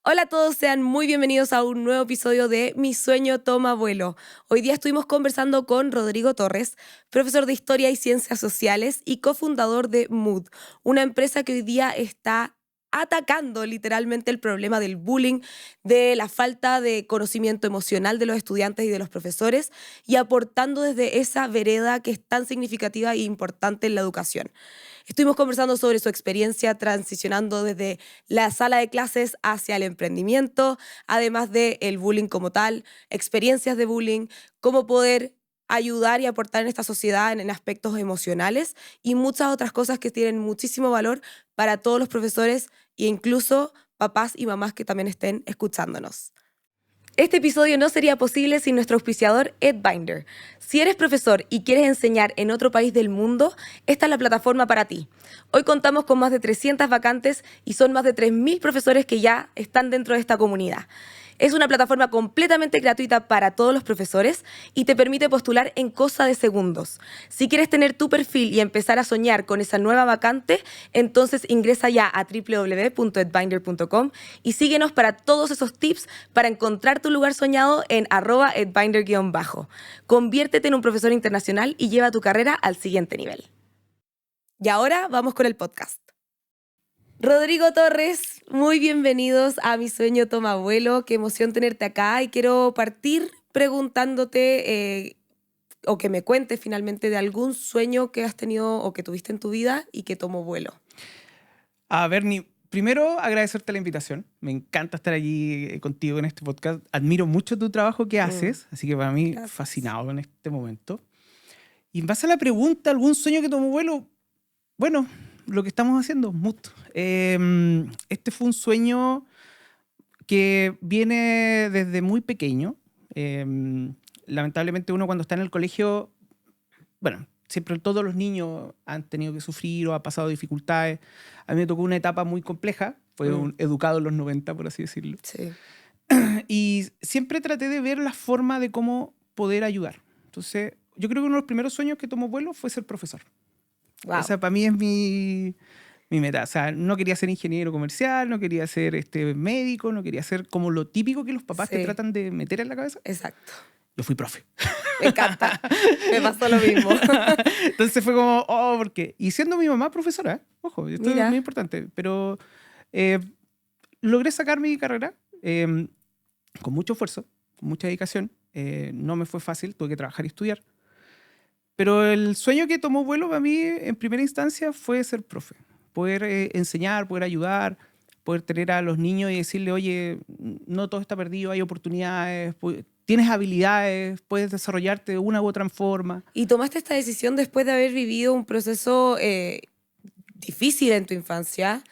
Hola a todos, sean muy bienvenidos a un nuevo episodio de Mi Sueño Toma Vuelo. Hoy día estuvimos conversando con Rodrigo Torres, profesor de Historia y Ciencias Sociales y cofundador de Mood, una empresa que hoy día está atacando literalmente el problema del bullying, de la falta de conocimiento emocional de los estudiantes y de los profesores y aportando desde esa vereda que es tan significativa e importante en la educación. Estuvimos conversando sobre su experiencia transicionando desde la sala de clases hacia el emprendimiento, además del bullying como tal, experiencias de bullying, cómo poder ayudar y aportar en esta sociedad en aspectos emocionales y muchas otras cosas que tienen muchísimo valor para todos los profesores e incluso papás y mamás que también estén escuchándonos. Este episodio no sería posible sin nuestro auspiciador EdBinder. Si eres profesor y quieres enseñar en otro país del mundo, esta es la plataforma para ti. Hoy contamos con más de 300 vacantes y son más de 3.000 profesores que ya están dentro de esta comunidad. Es una plataforma completamente gratuita para todos los profesores y te permite postular en cosa de segundos. Si quieres tener tu perfil y empezar a soñar con esa nueva vacante, entonces ingresa ya a www.edbinder.com y síguenos para todos esos tips para encontrar tu lugar soñado en @edbinder_. Conviértete en un profesor internacional y lleva tu carrera al siguiente nivel. Y ahora vamos con el podcast. Rodrigo Torres, muy bienvenidos a Mi Sueño Toma Vuelo. Qué emoción tenerte acá y quiero partir preguntándote o que me cuentes finalmente de algún sueño que has tenido o que tuviste en tu vida y que tomó vuelo. A Bernie, primero agradecerte la invitación. Me encanta estar allí contigo en este podcast. Admiro mucho tu trabajo que haces, así que para mí Gracias. fascinado en este momento. Y en base a la pregunta, ¿algún sueño que tomó vuelo? Bueno, lo que estamos haciendo, Mood. Este fue un sueño que viene desde muy pequeño. Lamentablemente uno cuando está en el colegio, bueno, siempre todos los niños han tenido que sufrir o han pasado dificultades. A mí me tocó una etapa muy compleja. Fue un educado en los 90, por así decirlo. Sí. Y siempre traté de ver la forma de cómo poder ayudar. Entonces, yo creo que uno de los primeros sueños que tomó vuelo fue ser profesor. Wow. Esa para mí es mi meta. O sea, no quería ser ingeniero comercial, no quería ser médico, no quería ser como lo típico que los papás te Sí. tratan de meter en la cabeza. Exacto. Yo fui profe. Me encanta. Me pasó lo mismo. Entonces fue como, oh, ¿por qué? Y siendo mi mamá profesora, ojo, esto Mira. es muy importante, pero logré sacar mi carrera con mucho esfuerzo, con mucha dedicación. No me fue fácil, tuve que trabajar y estudiar. Pero el sueño que tomó vuelo para mí en primera instancia fue ser profe. Poder enseñar, poder ayudar, poder tener a los niños y decirle, oye, no todo está perdido, hay oportunidades, tienes habilidades, puedes desarrollarte de una u otra forma. Y tomaste esta decisión después de haber vivido un proceso difícil en tu infancia.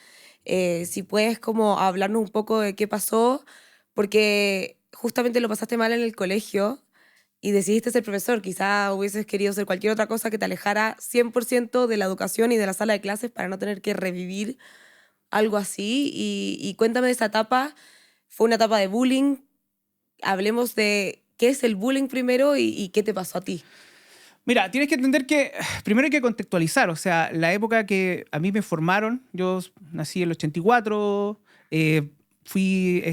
Si puedes como hablarnos un poco de qué pasó, porque justamente lo pasaste mal en el colegio y decidiste ser profesor. Quizá hubieses querido ser cualquier otra cosa que te alejara 100% de la educación y de la sala de clases para no tener que revivir algo así. Y cuéntame de esa etapa. Fue una etapa de bullying. Hablemos de qué es el bullying primero y qué te pasó a ti. Mira, tienes que entender que primero hay que contextualizar. O sea, la época que a mí me formaron, yo nací en el 84, fui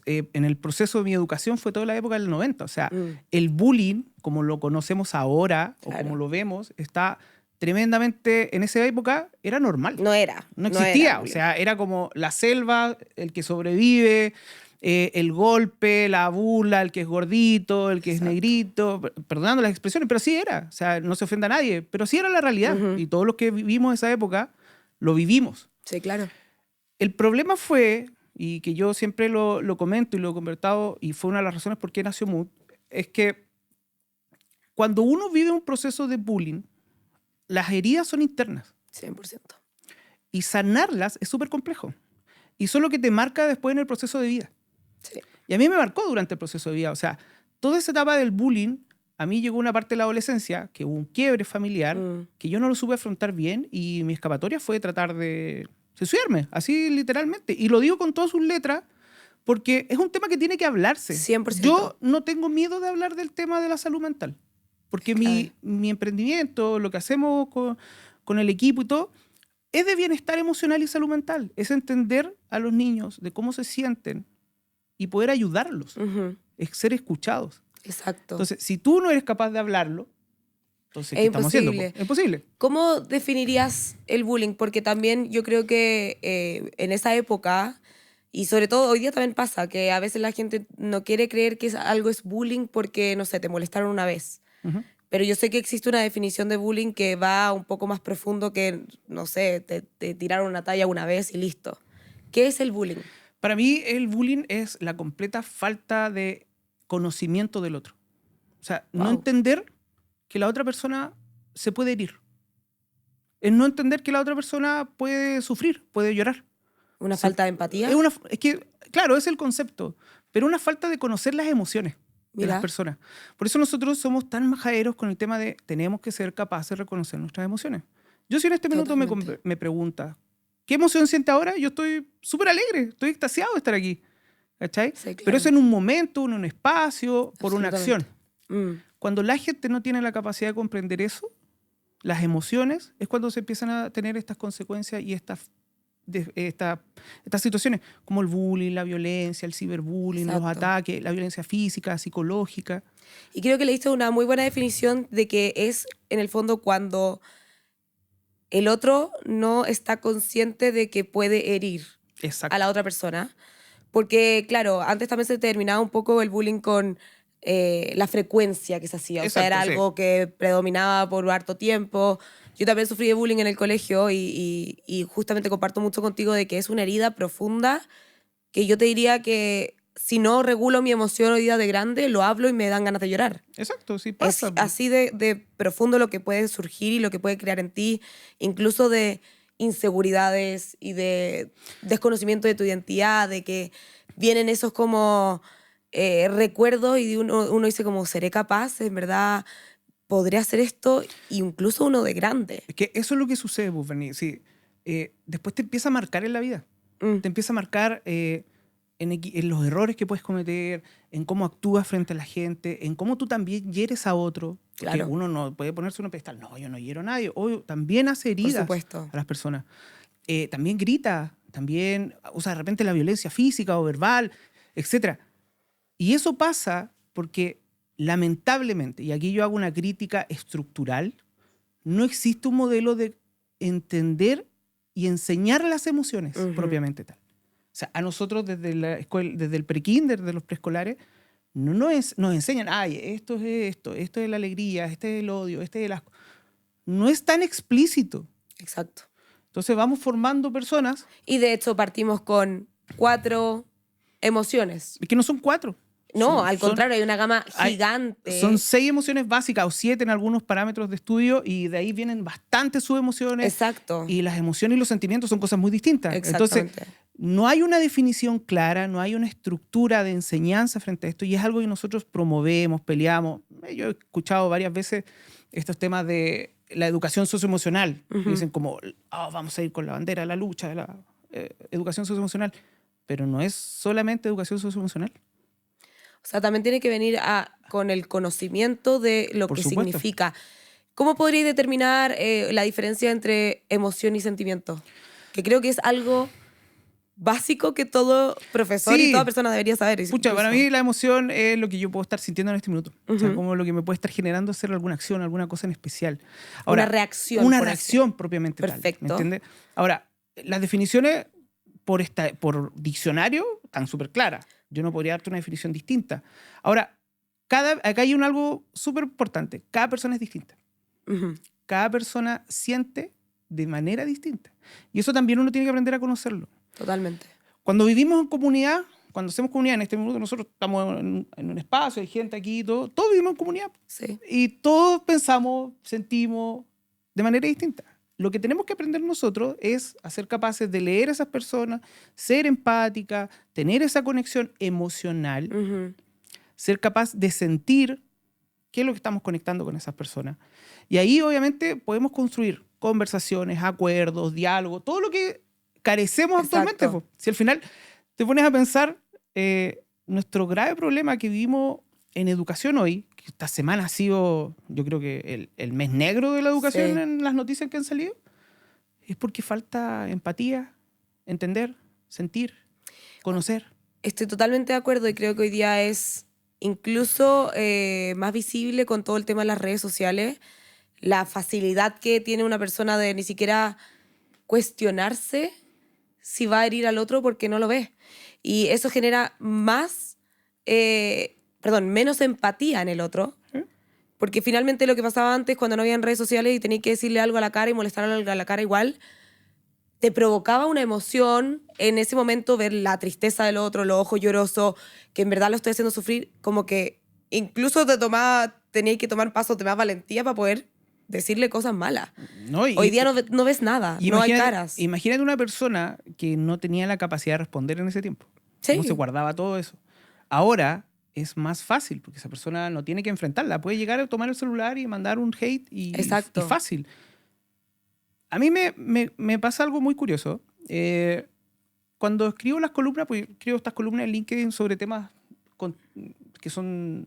en el proceso de mi educación fue toda la época del 90. O sea, el bullying, como lo conocemos ahora, Claro. o como lo vemos, está tremendamente, en esa época, era normal. No era. No existía. era O bullying. sea, era como la selva, el que sobrevive, el golpe, la burla, el que es gordito, el que Exacto. es negrito, perdonando las expresiones, pero sí era. O sea, no se ofenda a nadie, pero sí era la realidad. Y todos los que vivimos esa época, lo vivimos. Sí, claro. El problema fue, y que yo siempre lo comento y lo he conversado, y fue una de las razones por qué nació Mood, es que cuando uno vive un proceso de bullying, las heridas son internas. 100%. Y sanarlas es súper complejo. Y eso es lo que te marca después en el proceso de vida. Sí. Y a mí me marcó durante el proceso de vida. O sea, toda esa etapa del bullying, a mí llegó una parte de la adolescencia que hubo un quiebre familiar que yo no lo supe afrontar bien y mi escapatoria fue tratar de suicidarme, así literalmente. Y lo digo con todas sus letras porque es un tema que tiene que hablarse. 100%. Yo no tengo miedo de hablar del tema de la salud mental. Porque mi emprendimiento, lo que hacemos con el equipo y todo, es de bienestar emocional y salud mental. Es entender a los niños de cómo se sienten y poder ayudarlos. Es ser escuchados. Exacto. Entonces, si tú no eres capaz de hablarlo, entonces, Es ¿qué estamos haciendo? imposible. Es imposible. ¿Cómo definirías el bullying? Porque también yo creo que en esa época, y sobre todo hoy día también pasa, que a veces la gente no quiere creer que algo es bullying porque, no sé, te molestaron una vez. Ujú. Pero yo sé que existe una definición de bullying que va un poco más profundo que, no sé, te tiraron una talla una vez y listo. ¿Qué es el bullying? Para mí, el bullying es la completa falta de conocimiento del otro. O sea, no Wow. entender que la otra persona se puede herir. Es no entender que la otra persona puede sufrir, puede llorar. ¿Una Sí. falta de empatía? Es que, claro, es el concepto, pero una falta de conocer las emociones de Mira. las personas. Por eso nosotros somos tan majaderos con el tema de tenemos que ser capaces de reconocer nuestras emociones. Yo si en este minuto Totalmente. me preguntas, ¿qué emoción siente ahora? Yo estoy súper alegre, estoy extasiado de estar aquí. ¿Cachai? Sí, claro. Pero es en un momento, en un espacio, por una acción. Absolutamente. Cuando la gente no tiene la capacidad de comprender eso, las emociones, es cuando se empiezan a tener estas consecuencias y estas situaciones, como el bullying, la violencia, el ciberbullying, los Exacto. ataques, la violencia física, psicológica. Y creo que le diste una muy buena definición de que es, en el fondo, cuando el otro no está consciente de que puede herir Exacto. a la otra persona. Porque, claro, antes también se terminaba un poco el bullying con la frecuencia que se hacía. O sea, Exacto, era sí. algo que predominaba por harto tiempo. Yo también sufrí de bullying en el colegio y justamente comparto mucho contigo de que es una herida profunda que yo te diría que si no regulo mi emoción hoy día de grande, lo hablo y me dan ganas de llorar. Exacto, sí Es pasa. así de profundo lo que puede surgir y lo que puede crear en ti, incluso de inseguridades y de desconocimiento de tu identidad, de que vienen esos como recuerdos y uno dice como, ¿seré capaz? ¿En verdad podría hacer esto? Incluso uno de grande. Es que eso es lo que sucede, pues, Berni. Sí, después te empieza a marcar en la vida. Mm, Te empieza a marcar en los errores que puedes cometer, en cómo actúas frente a la gente, en cómo tú también hieres a otro. Porque Claro. uno no puede ponerse un pedestal. No, yo no hiero a nadie. O también hace por heridas supuesto. a las personas. También grita, también usa de repente la violencia física o verbal, etc. Y eso pasa porque, lamentablemente, y aquí yo hago una crítica estructural, no existe un modelo de entender y enseñar las emociones Ujú. propiamente tal. O sea, a nosotros desde la escuela, desde el prekinder, de los preescolares, nos enseñan, ay, esto es la alegría, este es el odio, este es el asco. No es tan explícito. Exacto. Entonces vamos formando personas Y de hecho partimos con 4 emociones. que no son 4. No, Son- al son- contrario, hay una gama hay- gigante. Son 6 emociones básicas o 7 en algunos parámetros de estudio y de ahí vienen bastantes subemociones. Exacto. Y las emociones y los sentimientos son cosas muy distintas. Entonces, Exactamente. no hay una definición clara, no hay una estructura de enseñanza frente a esto y es algo que nosotros promovemos, peleamos. Yo he escuchado varias veces estos temas de la educación socioemocional. Ujú. Dicen como, vamos a ir con la bandera de la lucha de la educación socioemocional. Pero no es solamente educación socioemocional. O sea, también tiene que venir con el conocimiento de lo Por que supuesto. significa. ¿Cómo podríais determinar la diferencia entre emoción y sentimiento? Que creo que es algo básico que todo profesor Sí. y toda persona debería saber. Pucha, para incluso. mí la emoción es lo que yo puedo estar sintiendo en este minuto. O sea, Ujú. como lo que me puede estar generando hacer alguna acción, alguna cosa en especial. Una reacción, Una por reacción propiamente tal. Perfecto. ¿Me entiendes? Ahora, las definiciones por diccionario están súper claras. Yo no podría darte una definición distinta. Ahora, acá hay algo súper importante. Cada persona es distinta. Ujú. Cada persona siente de manera distinta. Y eso también uno tiene que aprender a conocerlo. Totalmente. Cuando vivimos en comunidad, cuando hacemos comunidad, en este minuto nosotros estamos en un espacio, hay gente aquí, todos vivimos en comunidad. Sí. Y todos pensamos, sentimos de manera distinta. Lo que tenemos que aprender nosotros es a ser capaces de leer a esas personas, ser empática, tener esa conexión emocional, Ujú. ser capaz de sentir qué es lo que estamos conectando con esas personas. Y ahí obviamente podemos construir conversaciones, acuerdos, diálogos, todo lo que carecemos actualmente. Exacto. Si al final te pones a pensar, nuestro grave problema que vivimos en educación hoy, que esta semana ha sido, yo creo que el mes negro de la educación Sí. en las noticias que han salido, es porque falta empatía, entender, sentir, conocer. Estoy totalmente de acuerdo y creo que hoy día es incluso más visible con todo el tema de las redes sociales, la facilidad que tiene una persona de ni siquiera cuestionarse si va a herir al otro porque no lo ve. Y eso genera menos empatía en el otro. ¿Eh? Porque finalmente lo que pasaba antes cuando no había redes sociales y tenías que decirle algo a la cara y molestarle a la cara igual, te provocaba una emoción en ese momento ver la tristeza del otro, los ojos llorosos, que en verdad lo estoy haciendo sufrir, como que incluso tenías que tomar pasos de más valentía para poder decirle cosas malas. No, Hoy día no ves nada, no hay caras. Imagínate una persona que no tenía la capacidad de responder en ese tiempo. Sí. ¿Cómo se guardaba todo eso? Ahora es más fácil porque esa persona no tiene que enfrentarla. Puede llegar a tomar el celular y mandar un hate y fácil. A mí me pasa algo muy curioso. Cuando escribo las columnas, pues escribo estas columnas en LinkedIn sobre temas que son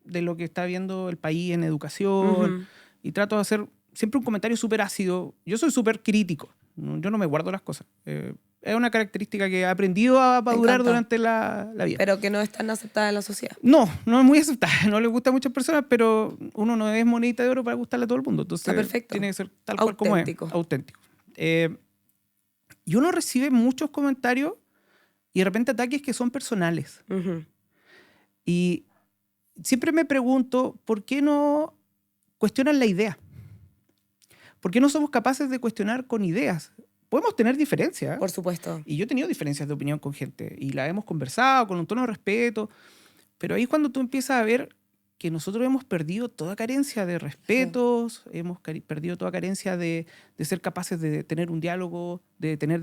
de lo que está viendo el país en educación, y trato de hacer siempre un comentario súper ácido. Yo soy súper crítico, yo no me guardo las cosas. Es una característica que he aprendido a madurar durante la vida. Pero que no es tan aceptada en la sociedad. No es muy aceptada. No le gusta a muchas personas, pero uno no es monedita de oro para gustarle a todo el mundo. Entonces está perfecto. Tiene que ser tal cual como es. Auténtico. Y uno recibe muchos comentarios y de repente ataques que son personales. Y siempre me pregunto, ¿por qué no cuestionan la idea? ¿Por qué no somos capaces de cuestionar con ideas? Podemos tener diferencias. Por supuesto. Y yo he tenido diferencias de opinión con gente y la hemos conversado con un tono de respeto, pero ahí es cuando tú empiezas a ver que nosotros hemos perdido toda carencia de respetos, hemos perdido toda carencia de ser capaces de tener un diálogo, de tener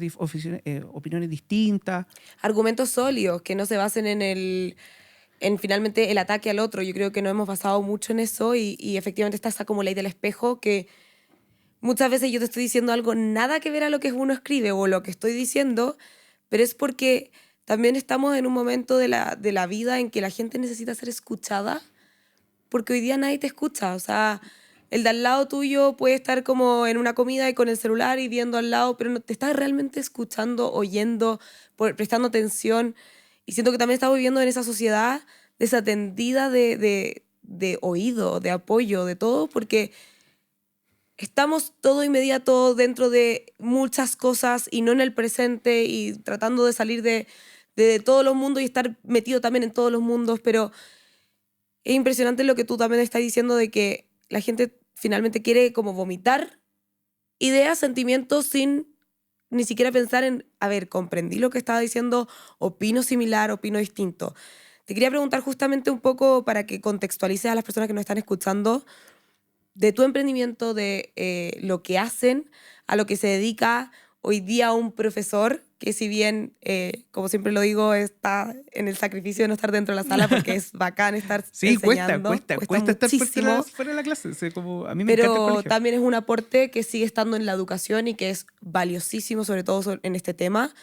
opiniones distintas. Argumentos sólidos que no se basen en finalmente el ataque al otro. Yo creo que nos hemos basado mucho en eso y efectivamente está esa como ley del espejo que muchas veces yo te estoy diciendo algo nada que ver a lo que uno escribe o lo que estoy diciendo, pero es porque también estamos en un momento de la vida en que la gente necesita ser escuchada, porque hoy día nadie te escucha. O sea, el de al lado tuyo puede estar como en una comida y con el celular y viendo al lado, pero no te estás realmente escuchando, oyendo, prestando atención. Y siento que también estamos viviendo en esa sociedad desatendida de oído, de apoyo, de todo, porque estamos todo inmediato dentro de muchas cosas y no en el presente y tratando de salir de todos los mundos y estar metido también en todos los mundos, pero es impresionante lo que tú también estás diciendo de que la gente finalmente quiere como vomitar ideas, sentimientos sin ni siquiera pensar en, a ver, comprendí lo que estaba diciendo, opino similar, opino distinto. Te quería preguntar justamente un poco para que contextualices a las personas que nos están escuchando de tu emprendimiento, de lo que hacen, a lo que se dedica hoy día un profesor, que si bien, como siempre lo digo, está en el sacrificio de no estar dentro de la sala porque es bacán estar enseñando. Cuesta estar fuera de la clase. A mí me pero encanta el colegio. También es un aporte que sigue estando en la educación y que es valiosísimo, sobre todo en este tema.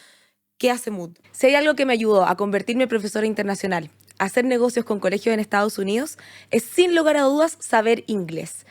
¿Qué hace Mood? Si hay algo que me ayudó a convertirme en profesora internacional, a hacer negocios con colegios en Estados Unidos, es sin lugar a dudas saber inglés.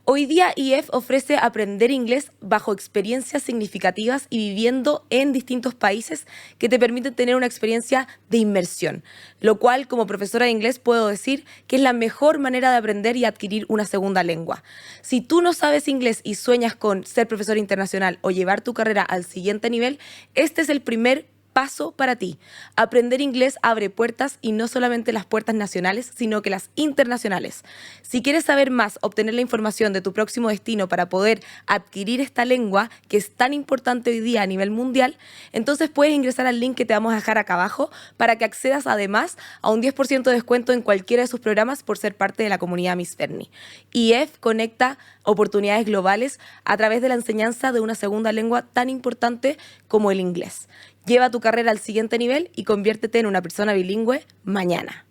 Hoy día IEF ofrece aprender inglés bajo experiencias significativas y viviendo en distintos países que te permiten tener una experiencia de inmersión, lo cual como profesora de inglés puedo decir que es la mejor manera de aprender y adquirir una segunda lengua. Si tú no sabes inglés y sueñas con ser profesor internacional o llevar tu carrera al siguiente nivel, este es el primer paso para ti. Aprender inglés abre puertas y no solamente las puertas nacionales, sino que las internacionales. Si quieres saber más, obtener la información de tu próximo destino para poder adquirir esta lengua que es tan importante hoy día a nivel mundial, entonces puedes ingresar al link que te vamos a dejar acá abajo para que accedas además a un 10% de descuento en cualquiera de sus programas por ser parte de la comunidad Miss Fernie. IEF conecta oportunidades globales a través de la enseñanza de una segunda lengua tan importante como el inglés. Lleva tu carrera al siguiente nivel y conviértete en una persona bilingüe mañana.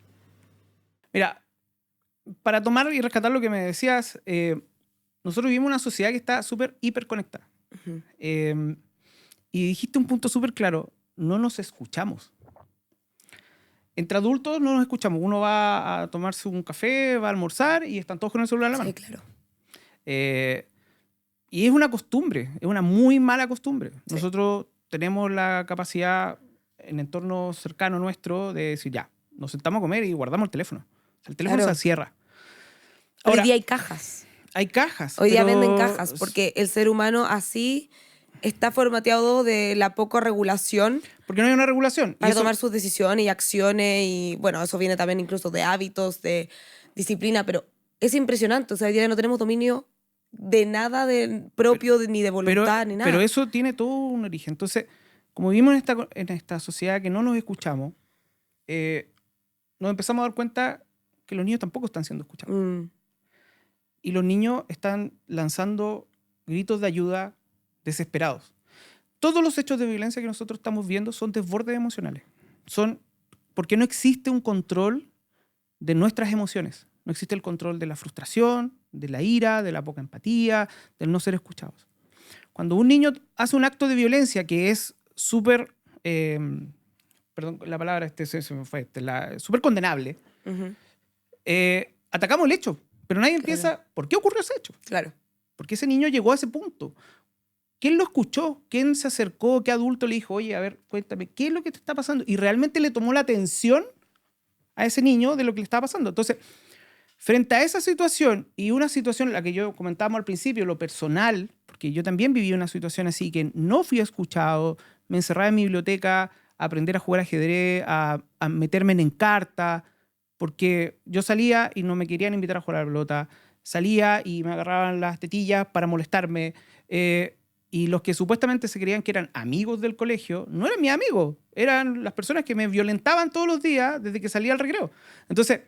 Mira, para tomar y rescatar lo que me decías, nosotros vivimos en una sociedad que está súper hiperconectada. Y dijiste un punto súper claro, no nos escuchamos. Entre adultos no nos escuchamos. Uno va a tomarse un café, va a almorzar y están todos con el celular en la mano. Sí, claro. Y es una costumbre, es una muy mala costumbre. Sí. Nosotros tenemos la capacidad en entorno cercano nuestro de decir, ya, nos sentamos a comer y guardamos el teléfono. O sea, el teléfono Claro. se cierra. Hoy Ahora, día hay cajas. hay cajas. Hoy día pero venden cajas porque el ser humano así está formateado de la poca regulación porque no hay una regulación. Y para eso- tomar sus decisiones y acciones y bueno, eso viene también incluso de hábitos, de disciplina, pero es impresionante. O sea, hoy día no tenemos dominio de nada propio, ni de voluntad, ni nada. pero eso tiene todo un origen. Entonces, como vivimos en esta sociedad que no nos escuchamos, nos empezamos a dar cuenta que los niños tampoco están siendo escuchados. Mm, Y los niños están lanzando gritos de ayuda desesperados. Todos los hechos de violencia que nosotros estamos viendo son desbordes emocionales. Son porque no existe un control de nuestras emociones. No existe el control de la frustración, de la ira, de la poca empatía, del no ser escuchados. Cuando un niño hace un acto de violencia que es súper, perdón, la palabra se me fue, súper condenable, ujú, atacamos el hecho, pero nadie empieza, ¿por qué ocurrió ese hecho? claro. Porque ese niño llegó a ese punto. ¿Quién lo escuchó? ¿Quién se acercó? ¿Qué adulto le dijo, oye, a ver, cuéntame, ¿qué es lo que te está pasando? Y realmente le tomó la atención a ese niño de lo que le estaba pasando. Entonces, frente a esa situación y una situación, la que yo comentábamos al principio, lo personal, porque yo también viví una situación así que no fui escuchado, me encerraba en mi biblioteca a aprender a jugar ajedrez, a meterme en Encarta, porque yo salía y no me querían invitar a jugar a la pelota, salía y me agarraban las tetillas para molestarme, y los que supuestamente se creían que eran amigos del colegio, no eran mis amigos, eran las personas que me violentaban todos los días desde que salía al recreo. Entonces,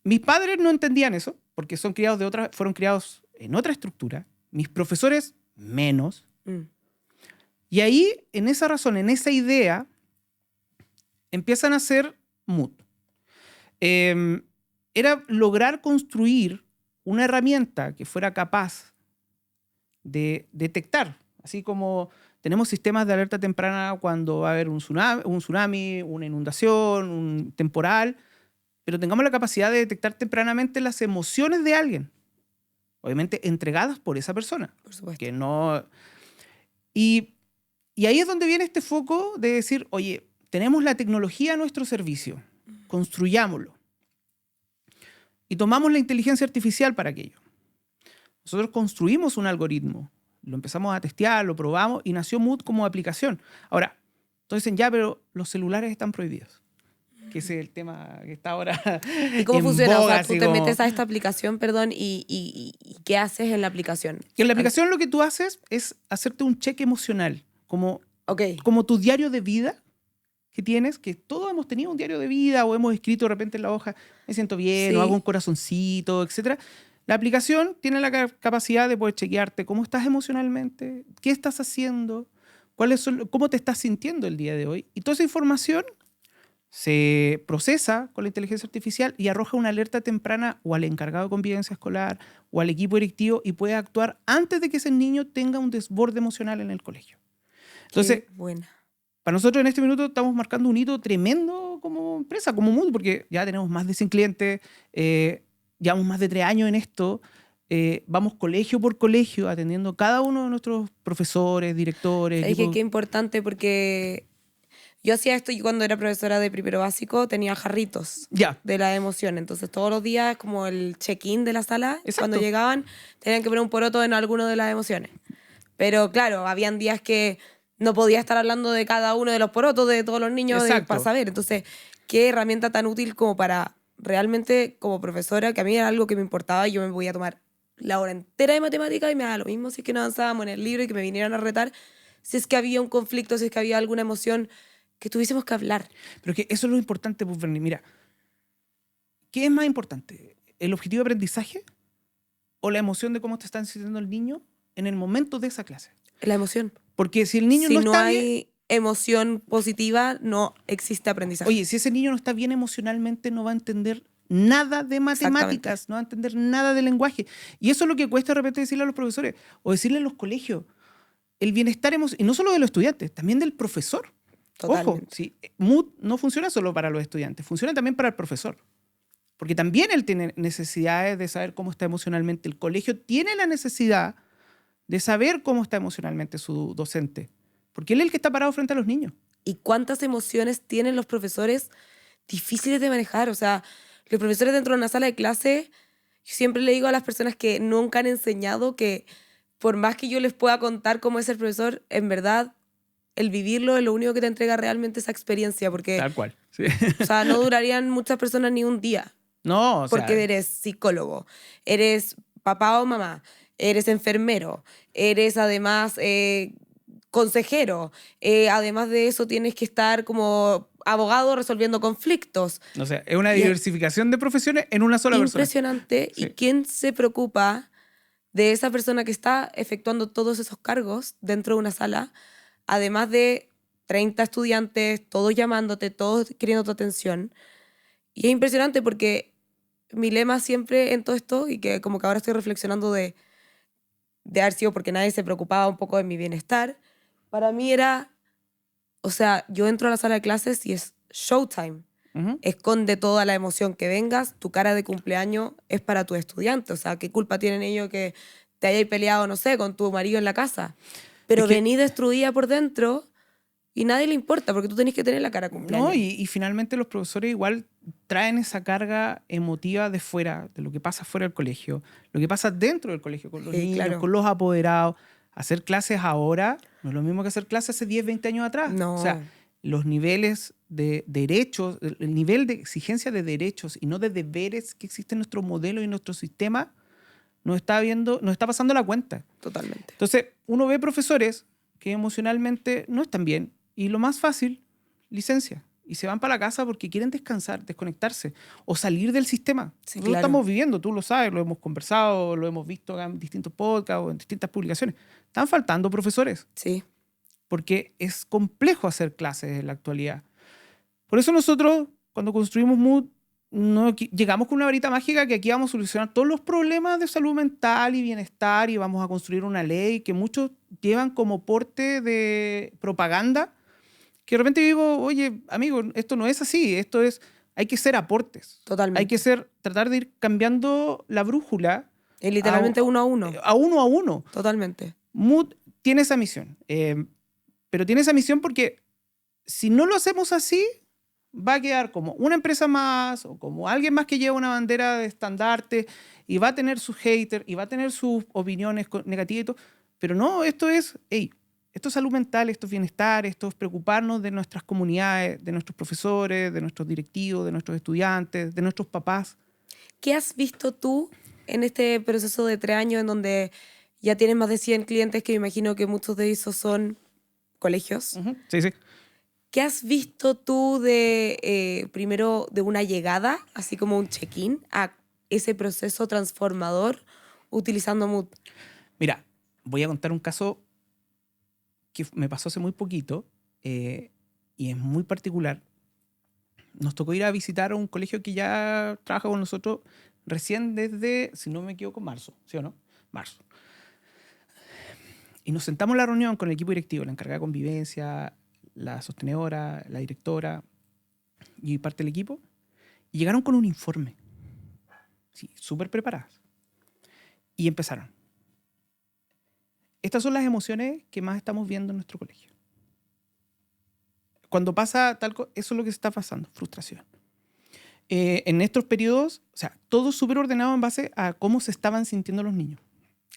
mis padres no entendían eso, porque fueron criados en otra estructura, mis profesores menos, Mm, y ahí, en esa razón, en esa idea, empiezan a hacer mood. Era lograr construir una herramienta que fuera capaz de detectar, así como tenemos sistemas de alerta temprana cuando va a haber un tsunami, una inundación, un temporal, pero tengamos la capacidad de detectar tempranamente las emociones de alguien, obviamente entregadas por esa persona. por supuesto. Que no... Y ahí es donde viene este foco de decir, oye, tenemos la tecnología a nuestro servicio, construyámoslo. Y tomamos la inteligencia artificial para aquello. Nosotros construimos un algoritmo, lo empezamos a testear, lo probamos y nació Mood como aplicación. Ahora, entonces dicen, ya, pero los celulares están prohibidos. Que ese es el tema que está ahora ¿Y cómo en funciona? boga, O sea, tú así te como- metes a esta aplicación, perdón, y ¿qué haces en la aplicación? Que en la aplicación lo que tú haces es hacerte un cheque emocional, Ok. como tu diario de vida que tienes, que todos hemos tenido un diario de vida o hemos escrito de repente en la hoja, me siento bien, Sí. o hago un corazoncito, etc. La aplicación tiene la capacidad de poder chequearte cómo estás emocionalmente, qué estás haciendo, cómo te estás sintiendo el día de hoy. Y toda esa información se procesa con la inteligencia artificial y arroja una alerta temprana o al encargado de convivencia escolar o al equipo directivo y puede actuar antes de que ese niño tenga un desborde emocional en el colegio. Entonces, Qué buena. para nosotros en este minuto estamos marcando un hito tremendo como empresa, como Mood, porque ya tenemos más de 100 clientes, llevamos más de 3 años en esto, vamos colegio por colegio atendiendo cada uno de nuestros profesores, directores. ¿Sabes qué? equipos. Qué importante porque yo hacía esto y cuando era profesora de primero básico tenía jarritos Ya, de la emoción. Entonces todos los días, como el check-in de la sala, Exacto. cuando llegaban, tenían que poner un poroto en alguno de las emociones. Pero claro, habían días que no podía estar hablando de cada uno de los porotos de todos los niños Exacto. para saber. Entonces, qué herramienta tan útil como para realmente, como profesora, que a mí era algo que me importaba y yo me podía tomar la hora entera de matemática y me daba lo mismo si es que no avanzábamos en el libro y que me vinieran a retar, si es que había un conflicto, si es que había alguna emoción que tuviésemos que hablar. pero que eso es lo importante, pues, Bernie. Mira, ¿qué es más importante? ¿El objetivo de aprendizaje o la emoción de cómo te está sintiendo el niño en el momento de esa clase? La emoción. Porque si el niño Si no no está hay bien... emoción positiva, no existe aprendizaje. Oye, si ese niño no está bien emocionalmente, no va a entender nada de matemáticas, no va a entender nada de lenguaje. Y eso es lo que cuesta de repente decirle a los profesores o decirle a los colegios. El bienestar emocional, y no solo de los estudiantes, también del profesor. Ojo, Totalmente. sí, Mood no funciona solo para los estudiantes, funciona también para el profesor. Porque también él tiene necesidades de saber cómo está emocionalmente. El colegio tiene la necesidad de saber cómo está emocionalmente su docente, porque él es el que está parado frente a los niños. ¿Y cuántas emociones tienen los profesores difíciles de manejar? O sea, los profesores dentro de una sala de clase, yo siempre le digo a las personas que nunca han enseñado que por más que yo les pueda contar cómo es el profesor, en verdad, el vivirlo es lo único que te entrega realmente esa experiencia, porque, Tal cual. Sí. o sea, no durarían muchas personas ni un día, No, o sea, porque eres psicólogo, eres papá o mamá, eres enfermero, eres además consejero, además de eso tienes que estar como abogado resolviendo conflictos. o sea, es una Y es diversificación de profesiones en una sola persona. impresionante. Sí. ¿Y quién se preocupa de esa persona que está efectuando todos esos cargos dentro de una sala, además de 30 estudiantes, todos llamándote, todos queriendo tu atención? Y es impresionante porque mi lema siempre en todo esto, y que como que ahora estoy reflexionando de haber sido porque nadie se preocupaba un poco de mi bienestar, para mí era, o sea, yo entro a la sala de clases y es showtime. Ujú. Esconde toda la emoción que vengas, tu cara de cumpleaños es para tus estudiantes, o sea, ¿qué culpa tienen ellos que te hayáis peleado, no sé, con tu marido en la casa? Pero Es que- vení destruida por dentro y nadie le importa porque tú tenés que tener la cara de cumpleaños. No, y finalmente los profesores igual traen esa carga emotiva de fuera, de lo que pasa fuera del colegio, lo que pasa dentro del colegio, con los Sí, niños, claro. con los apoderados. Hacer clases ahora no es lo mismo que hacer clases hace 10, 20 años atrás. No. O sea, los niveles de derechos, el nivel de exigencia de derechos y no de deberes que existe en nuestro modelo y en nuestro sistema, nos está pasando la cuenta. Totalmente. Entonces, uno ve profesores que emocionalmente no están bien y lo más fácil, licencia. Y se van para la casa porque quieren descansar, desconectarse o salir del sistema. Sí, Nosotros claro. estamos viviendo, tú lo sabes, lo hemos conversado, lo hemos visto en distintos podcasts o en distintas publicaciones. Están faltando profesores Sí. porque es complejo hacer clases en la actualidad. Por eso nosotros, cuando construimos Mood, no llegamos con una varita mágica que aquí vamos a solucionar todos los problemas de salud mental y bienestar y vamos a construir una ley que muchos llevan como porte de propaganda, que de repente digo, oye, amigo, esto no es así, esto es, hay que ser aportes. Totalmente. Hay que tratar de ir cambiando la brújula Es literalmente uno a uno. a uno. Totalmente. Mood tiene esa misión, pero tiene esa misión porque si no lo hacemos así, va a quedar como una empresa más o como alguien más que lleva una bandera de estandarte y va a tener sus haters y va a tener sus opiniones negativas y todo. Pero no, esto es, esto es salud mental, esto es bienestar, esto es preocuparnos de nuestras comunidades, de nuestros profesores, de nuestros directivos, de nuestros estudiantes, de nuestros papás. ¿Qué has visto tú en este proceso de 3 años en donde ya tienes más de 100 clientes, que me imagino que muchos de esos son colegios? Uh-huh. Sí, sí. ¿Qué has visto tú de, primero, de una llegada, así como un check-in, a ese proceso transformador utilizando Mood? Mira, voy a contar un caso que me pasó hace muy poquito y es muy particular. Nos tocó ir a visitar un colegio que ya trabaja con nosotros recién desde, si no me equivoco, marzo, ¿sí o no? Marzo. Y nos sentamos en la reunión con el equipo directivo, la encargada de convivencia, la sostenedora, la directora y parte del equipo, y llegaron con un informe, sí, súper preparadas. Y empezaron. Estas son las emociones que más estamos viendo en nuestro colegio. Cuando pasa tal cosa, eso es lo que se está pasando, frustración. En estos periodos, o sea, todo súper ordenado en base a cómo se estaban sintiendo los niños.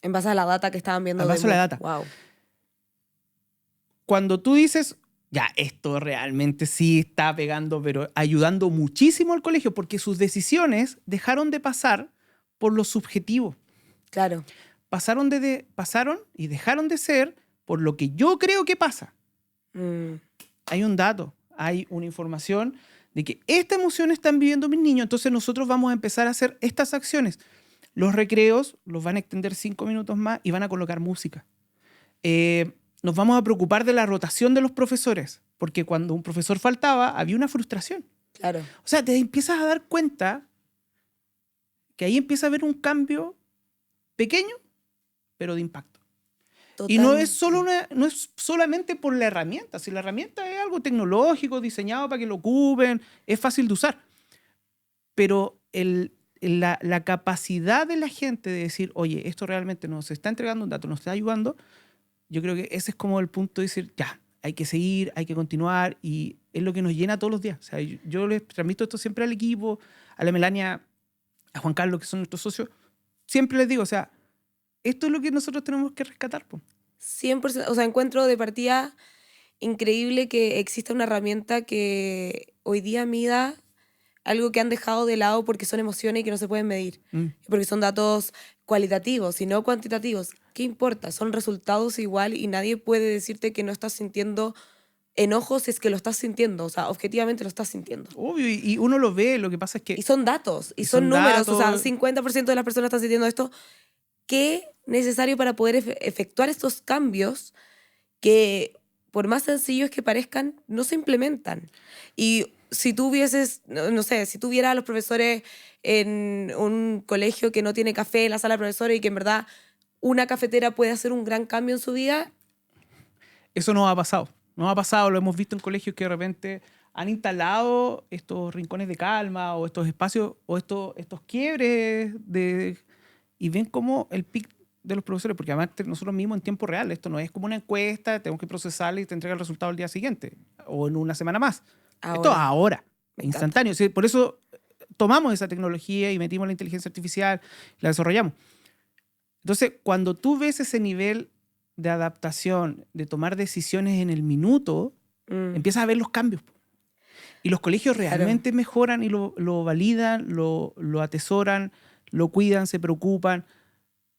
En base a la data que estaban viendo. En base a la data. Wow. Cuando tú dices, ya, esto realmente sí está pegando, pero ayudando muchísimo al colegio, porque sus decisiones dejaron de pasar por lo subjetivo. Claro. Pasaron y dejaron de ser por lo que yo creo que pasa. Hay un dato, hay una información de que esta emoción están viviendo mis niños, entonces nosotros vamos a empezar a hacer estas acciones. Los recreos los van a extender 5 minutos más y van a colocar música. Nos vamos a preocupar de la rotación de los profesores, porque cuando un profesor faltaba había una frustración. Claro. O sea, te empiezas a dar cuenta que ahí empieza a haber un cambio pequeño, pero de impacto. Totalmente. Y no es solamente por la herramienta. Si la herramienta es algo tecnológico, diseñado para que lo ocupen, es fácil de usar. Pero el la capacidad de la gente de decir, oye, esto realmente nos está entregando un dato, nos está ayudando, yo creo que ese es como el punto de decir, ya, hay que seguir, hay que continuar, y es lo que nos llena todos los días. O sea, yo les transmito esto siempre al equipo, a la Melania, a Juan Carlos, que son nuestros socios, siempre les digo, o sea, esto es lo que nosotros tenemos que rescatar, po. 100%, o sea, encuentro de partida increíble que exista una herramienta que hoy día mida algo que han dejado de lado porque son emociones y que no se pueden medir, porque son datos cualitativos y no cuantitativos. ¿Qué importa? Son resultados igual y nadie puede decirte que no estás sintiendo enojo si es que lo estás sintiendo. O sea, objetivamente lo estás sintiendo. Obvio, y uno lo ve, lo que pasa es que... Y son datos, y son son números. datos. O sea, 50% de las personas están sintiendo esto. ¿Qué necesario para poder efectuar estos cambios que, por más sencillos que parezcan, no se implementan? Y si tú hubieses, no sé, si tuvieras a los profesores en un colegio que no tiene café en la sala de profesores y que en verdad una cafetera puede hacer un gran cambio en su vida. Eso no ha pasado. No ha pasado, lo hemos visto en colegios que de repente han instalado estos rincones de calma o estos espacios o estos quiebres y ven como el pic de los profesores, porque además nosotros mismos en tiempo real, esto no es como una encuesta, tenemos que procesarla y te entrega el resultado el día siguiente o en una semana más. Esto ahora, instantáneo. Sí, por eso tomamos esa tecnología y metimos la inteligencia artificial, la desarrollamos. Entonces, cuando tú ves ese nivel de adaptación, de tomar decisiones en el minuto, empiezas a ver los cambios. Y los colegios realmente mejoran y lo validan, lo atesoran, lo cuidan, se preocupan.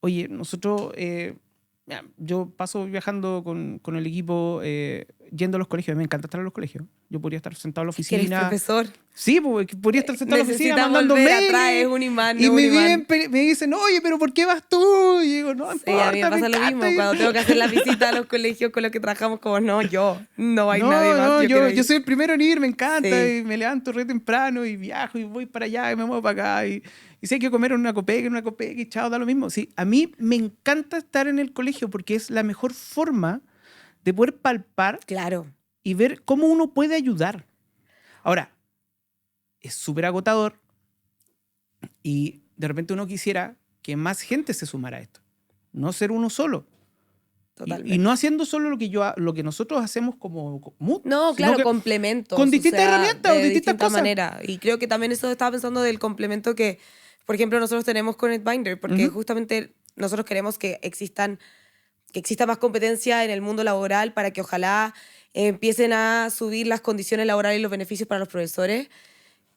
Oye, nosotros... yo paso viajando con el equipo, yendo a los colegios. A mí me encanta estar en los colegios. Yo podría estar sentado en la oficina. ¿Eres profesor? Sí, porque podría estar sentado en la oficina mandando mails. Un imán, y me dicen, oye, pero ¿por qué vas tú? Y digo, no importa, a mí me pasa lo mismo. Cuando tengo que hacer la visita a los colegios con los que trabajamos, como no hay nadie más. Yo soy el primero en ir, me encanta. Y me levanto re temprano y viajo y voy para allá y me muevo para acá. Y si hay que comer en una copeca, y chao, da lo mismo. Sí, a mí me encanta estar en el colegio porque es la mejor forma de poder palpar y ver cómo uno puede ayudar. Ahora, es súper agotador y de repente uno quisiera que más gente se sumara a esto. No ser uno solo. Totalmente. Y no haciendo solo lo que nosotros hacemos como Mood. No, claro, complementos. Con distintas herramientas o distintas cosas. Maneras. Y creo que también eso estaba pensando del complemento que, por ejemplo, nosotros tenemos con NetBinder, porque justamente nosotros queremos que exista más competencia en el mundo laboral para que ojalá empiecen a subir las condiciones laborales y los beneficios para los profesores,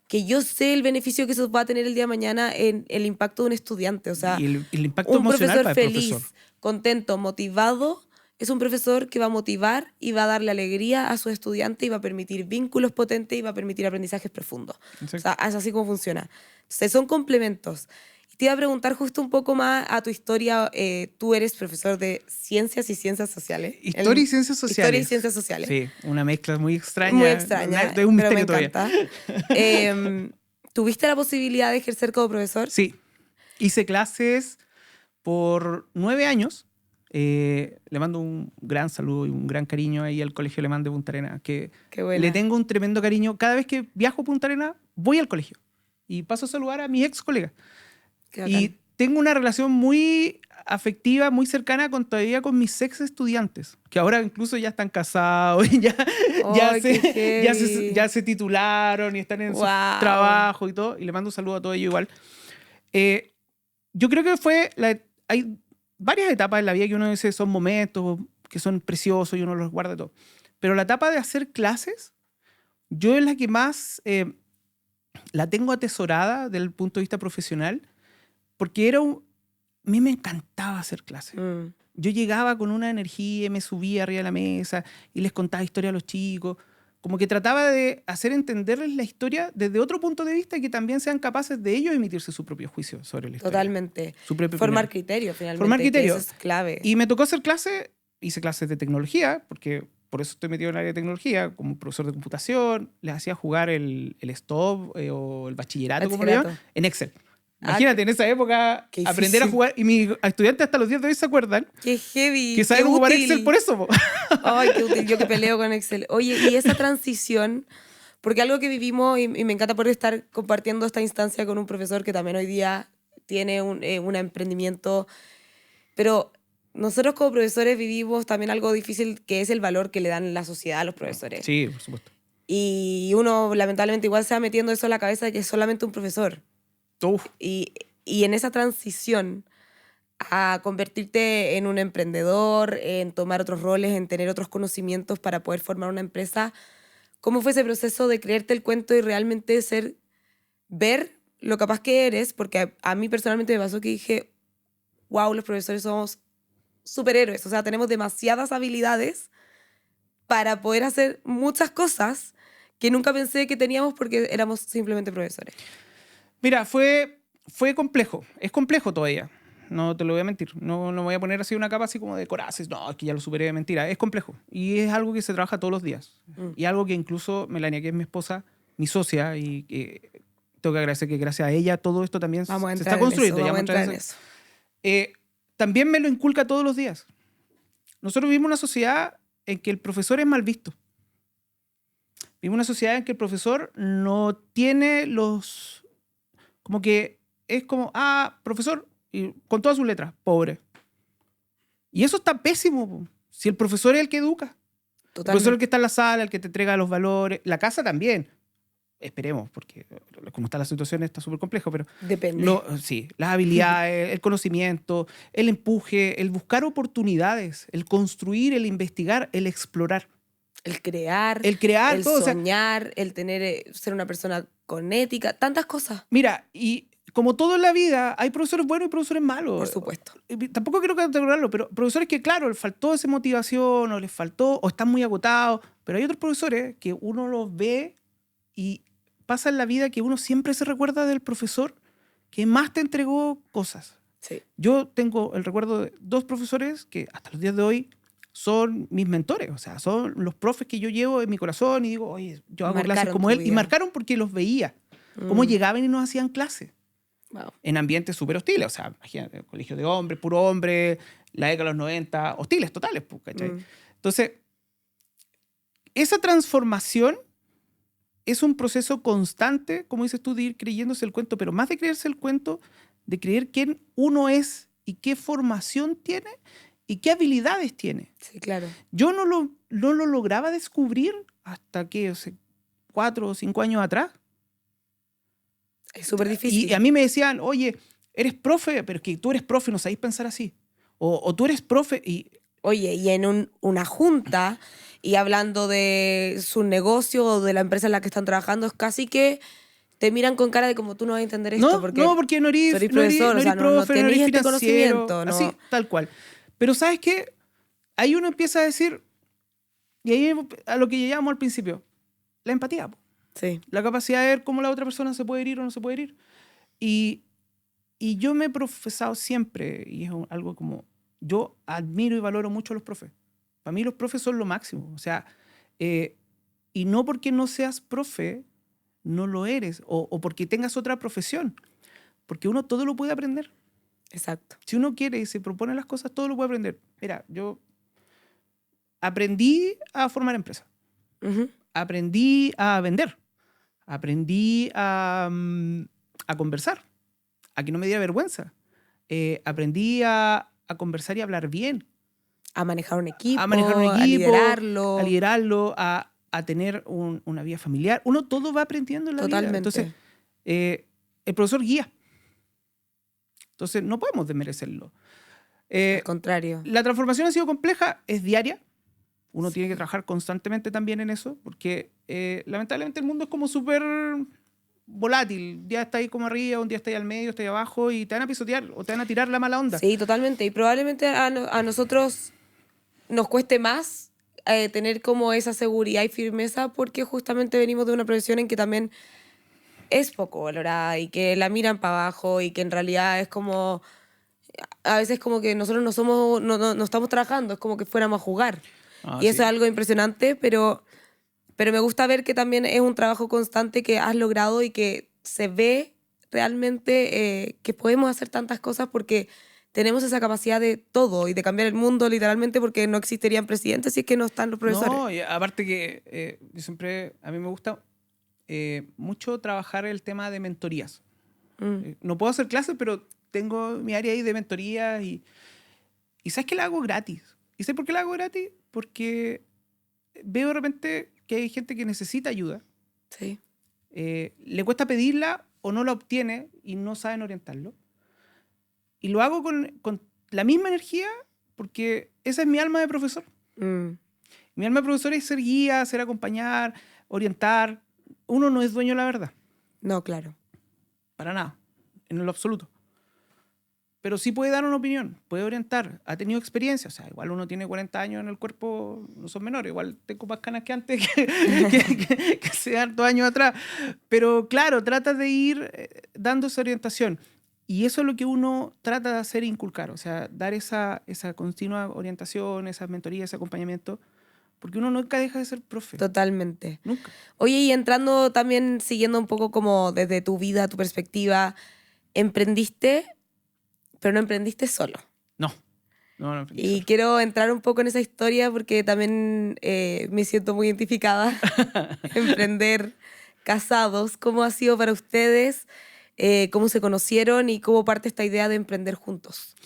que yo sé el beneficio que eso va a tener el día de mañana en el impacto de un estudiante. O sea, y el impacto un emocional profesor para el feliz, profesor. Contento, motivado, es un profesor que va a motivar y va a darle alegría a sus estudiantes y va a permitir vínculos potentes y va a permitir aprendizajes profundos. Exacto. O sea, es así como funciona. Entonces, son complementos. Te iba a preguntar justo un poco más a tu historia. Tú eres profesor de Ciencias y Ciencias Sociales. Historia y Ciencias Sociales. Historia y Ciencias Sociales. Sí, una mezcla muy extraña. Muy extraña, Es un misterio pero me encanta. ¿Tuviste la posibilidad de ejercer como profesor? Sí. Hice clases por 9 años. Le mando un gran saludo y un gran cariño ahí al Colegio Alemán de Punta Arenas, que le tengo un tremendo cariño. Cada vez que viajo a Punta Arenas, voy al colegio y paso a saludar a mis ex colegas. Y tengo una relación muy afectiva, muy cercana todavía con mis ex estudiantes, que ahora incluso ya están casados y ya se titularon y están en su trabajo y todo. Y le mando un saludo a todos ellos igual. Yo creo que hay varias etapas en la vida que uno dice son momentos que son preciosos y uno los guarda todo. Pero la etapa de hacer clases, yo es la que más la tengo atesorada desde el punto de vista profesional, porque a mí me encantaba hacer clases. Yo llegaba con una energía, me subía arriba de la mesa y les contaba historias a los chicos. Como que trataba de hacer entenderles la historia desde otro punto de vista y que también sean capaces de ellos emitirse su propio juicio sobre la historia. Totalmente. Formar criterio, finalmente. Formar criterio. Eso es clave. Y me tocó hacer clases, hice clases de tecnología, porque por eso estoy metido en el área de tecnología, como profesor de computación. Les hacía jugar el stop o el bachillerato, como le llaman, en Excel. Imagínate, en esa época, aprender a jugar. Y mis estudiantes hasta los días de hoy se acuerdan. ¡Qué heavy! Que saben ocupar Excel por eso. ¡Ay, qué útil! Yo que peleo con Excel. Oye, y esa transición, Porque algo que vivimos, y me encanta poder estar compartiendo esta instancia con un profesor que también hoy día tiene un emprendimiento, pero nosotros como profesores vivimos también algo difícil, que es el valor que le dan la sociedad a los profesores. Sí, por supuesto. Y uno lamentablemente igual se va metiendo eso en la cabeza de que es solamente un profesor. Uf. Y en esa transición a convertirte en un emprendedor, en tomar otros roles, en tener otros conocimientos para poder formar una empresa, ¿cómo fue ese proceso de creerte el cuento y realmente ver lo capaz que eres? Porque a mí personalmente me pasó que dije, wow, los profesores somos superhéroes, o sea, tenemos demasiadas habilidades para poder hacer muchas cosas que nunca pensé que teníamos porque éramos simplemente profesores. Mira, fue complejo. Es complejo todavía. No te lo voy a mentir. No voy a poner así una capa así como de corajes. No, es que ya lo superé de mentira. Es complejo. Y es algo que se trabaja todos los días. Y algo que incluso Melania, que es mi esposa, mi socia, y tengo que agradecer que gracias a ella todo esto también se está construyendo. Vamos a entrar en eso. También me lo inculca todos los días. Nosotros vivimos una sociedad en que el profesor es mal visto. Vivimos una sociedad en que el profesor no tiene los... Como que es como, profesor, y con todas sus letras, pobre. Y eso está pésimo. Po. Si el profesor es el que educa. Totalmente. El profesor es el que está en la sala, el que te entrega los valores. La casa también. Esperemos, porque como está la situación está súper complejo, pero... Depende. Sí, las habilidades, el conocimiento, el empuje, el buscar oportunidades, el construir, el investigar, el explorar. El crear, el todo, soñar, el ser una persona con ética, tantas cosas. Mira, y como todo en la vida, hay profesores buenos y profesores malos. Por supuesto. Tampoco quiero categorarlo, pero profesores que, claro, les faltó esa motivación o les faltó, o están muy agotados, pero hay otros profesores que uno los ve y pasa en la vida que uno siempre se recuerda del profesor que más te entregó cosas. Sí. Yo tengo el recuerdo de 2 profesores que hasta los días de hoy son mis mentores, o sea, son los profes que yo llevo en mi corazón y digo, oye, yo hago clases como él. Vida. Y marcaron porque los veía, cómo llegaban y nos hacían clases. Wow. En ambientes súper hostiles, o sea, imagínate, colegio de hombres, puro hombre, la década de los 90, hostiles totales, ¿cachai? Entonces, esa transformación es un proceso constante, como dices tú, de ir creyéndose el cuento, pero más de creerse el cuento, de creer quién uno es y qué formación tiene y qué habilidades tiene. Sí, claro. Yo no lo lograba descubrir hasta que, o sea, 4 o 5 años atrás. Es súper difícil. Y a mí me decían, oye, eres profe, pero es que tú eres profe, no sabéis pensar así. O tú eres profe y... Oye, y en una junta, y hablando de su negocio o de la empresa en la que están trabajando, es casi que te miran con cara de como tú no vas a entender esto. Porque no eres profesor, no profe, no eres este conocimiento. Así, tal cual. Pero ¿sabes qué? Ahí uno empieza a decir, y ahí a lo que llegamos al principio, la empatía. Sí. La capacidad de ver cómo la otra persona se puede herir o no se puede herir. Y yo me he profesado siempre, y es algo como, yo admiro y valoro mucho a los profes. Para mí los profes son lo máximo. O sea, y no porque no seas profe, no lo eres, o porque tengas otra profesión. Porque uno todo lo puede aprender. Exacto. Si uno quiere y se propone las cosas, todo lo puede aprender. Mira, yo aprendí a formar empresas. Aprendí a vender. Aprendí a conversar, a que no me diera vergüenza. Aprendí a conversar y a hablar bien. A manejar un equipo, a liderarlo, a tener una vida familiar. Uno todo va aprendiendo en la vida. Entonces, el profesor guía. Entonces, no podemos desmerecerlo. Al contrario. La transformación ha sido compleja, es diaria. Uno tiene que trabajar constantemente también en eso, porque lamentablemente el mundo es como súper volátil. Un día está ahí como arriba, un día está ahí al medio, está ahí abajo, y te van a pisotear o te van a tirar la mala onda. Sí, totalmente. Y probablemente a nosotros nos cueste más tener como esa seguridad y firmeza, porque justamente venimos de una profesión en que también es poco valorada y que la miran para abajo y que en realidad es como... A veces como que nosotros no estamos trabajando, es como que fuéramos a jugar. Y eso es algo impresionante, pero me gusta ver que también es un trabajo constante que has logrado y que se ve realmente que podemos hacer tantas cosas porque tenemos esa capacidad de todo y de cambiar el mundo literalmente, porque no existirían presidentes si es que no están los profesores. No, y aparte que yo siempre, a mí me gusta mucho trabajar el tema de mentorías. Mm. No puedo hacer clases, pero tengo mi área ahí de mentorías y ¿sabes qué la hago gratis? ¿Y sabes por qué la hago gratis? Porque veo de repente que hay gente que necesita ayuda, Sí. le cuesta pedirla o no la obtiene y no saben orientarlo. Y lo hago con la misma energía porque esa es mi alma de profesor. Mm. Mi alma de profesor es ser guía, ser acompañar, orientar. Uno no es dueño de la verdad, No, claro. para nada, en lo absoluto. Pero sí puede dar una opinión, puede orientar, ha tenido experiencia. O sea, igual uno tiene 40 años en el cuerpo, no son menores, igual tengo más canas que antes que hace hartos años atrás. Pero claro, trata de ir dando esa orientación. Y eso es lo que uno trata de hacer e inculcar, o sea, dar esa continua orientación, esa mentoría, ese acompañamiento, porque uno nunca deja de ser profe, Totalmente. nunca. Oye, y entrando también, siguiendo un poco como desde tu vida, tu perspectiva, emprendiste, pero no emprendiste solo. No aprendí Y solo. quiero entrar un poco en esa historia porque también me siento muy identificada. Emprender casados, ¿cómo ha sido para ustedes? ¿Cómo se conocieron y cómo parte esta idea de emprender juntos?